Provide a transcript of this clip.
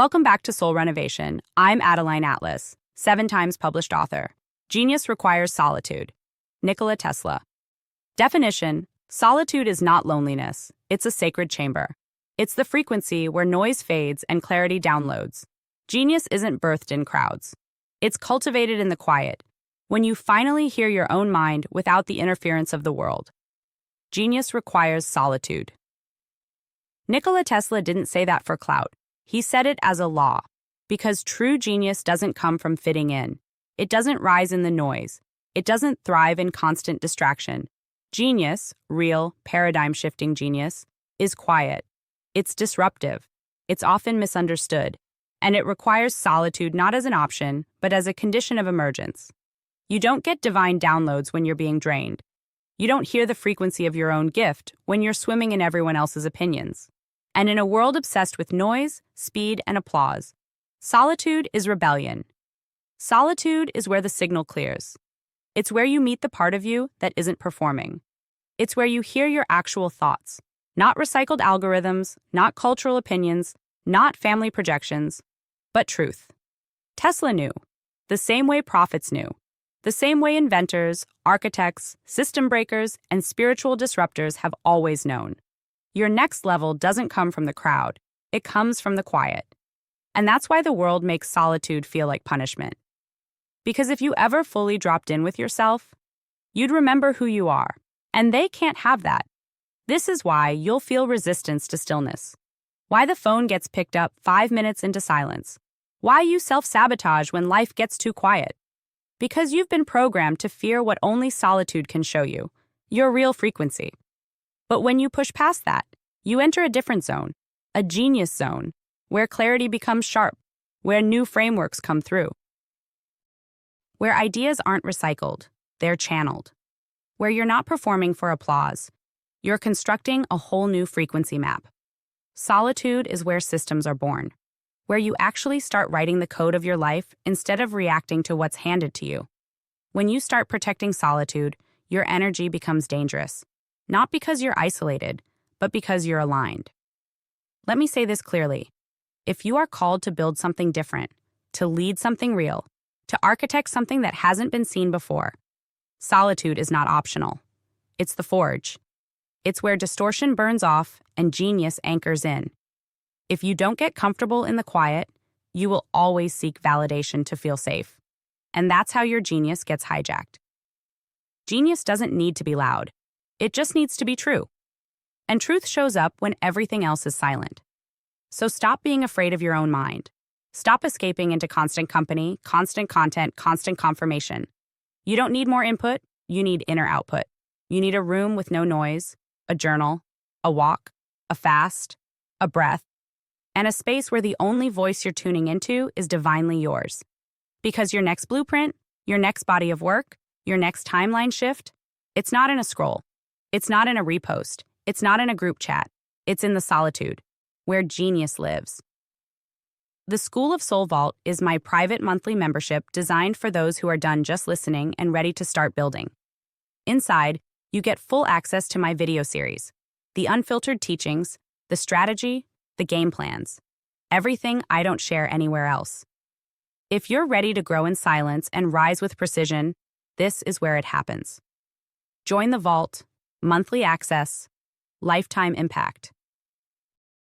Welcome back to Soul Renovation. I'm Adeline Atlas, 7 times published author. Genius requires solitude. Nikola Tesla. Definition: solitude is not loneliness. It's a sacred chamber. It's the frequency where noise fades and clarity downloads. Genius isn't birthed in crowds. It's cultivated in the quiet, when you finally hear your own mind without the interference of the world. Genius requires solitude. Nikola Tesla didn't say that for clout. He said it as a law, because true genius doesn't come from fitting in. It doesn't rise in the noise. It doesn't thrive in constant distraction. Genius, real, paradigm-shifting genius, is quiet. It's disruptive. It's often misunderstood. And it requires solitude not as an option, but as a condition of emergence. You don't get divine downloads when you're being drained. You don't hear the frequency of your own gift when you're swimming in everyone else's opinions. And in a world obsessed with noise, speed, and applause, solitude is rebellion. Solitude is where the signal clears. It's where you meet the part of you that isn't performing. It's where you hear your actual thoughts, not recycled algorithms, not cultural opinions, not family projections, but truth. Tesla knew, the same way prophets knew, the same way inventors, architects, system breakers, and spiritual disruptors have always known. Your next level doesn't come from the crowd. It comes from the quiet. And that's why the world makes solitude feel like punishment. Because if you ever fully dropped in with yourself, you'd remember who you are. And they can't have that. This is why you'll feel resistance to stillness. Why the phone gets picked up 5 minutes into silence. Why you self-sabotage when life gets too quiet. Because you've been programmed to fear what only solitude can show you, your real frequency. But when you push past that, you enter a different zone, a genius zone, where clarity becomes sharp, where new frameworks come through. Where ideas aren't recycled, they're channeled. Where you're not performing for applause, you're constructing a whole new frequency map. Solitude is where systems are born, where you actually start writing the code of your life instead of reacting to what's handed to you. When you start protecting solitude, your energy becomes dangerous. Not because you're isolated, but because you're aligned. Let me say this clearly. If you are called to build something different, to lead something real, to architect something that hasn't been seen before, solitude is not optional. It's the forge. It's where distortion burns off and genius anchors in. If you don't get comfortable in the quiet, you will always seek validation to feel safe. And that's how your genius gets hijacked. Genius doesn't need to be loud. It just needs to be true. And truth shows up when everything else is silent. So stop being afraid of your own mind. Stop escaping into constant company, constant content, constant confirmation. You don't need more input, you need inner output. You need a room with no noise, a journal, a walk, a fast, a breath, and a space where the only voice you're tuning into is divinely yours. Because your next blueprint, your next body of work, your next timeline shift, it's not in a scroll. It's not in a repost. It's not in a group chat. It's in the solitude, where genius lives. The School of Soul Vault is my private monthly membership designed for those who are done just listening and ready to start building. Inside, you get full access to my video series, the unfiltered teachings, the strategy, the game plans, everything I don't share anywhere else. If you're ready to grow in silence and rise with precision, this is where it happens. Join the vault. Monthly access, lifetime impact.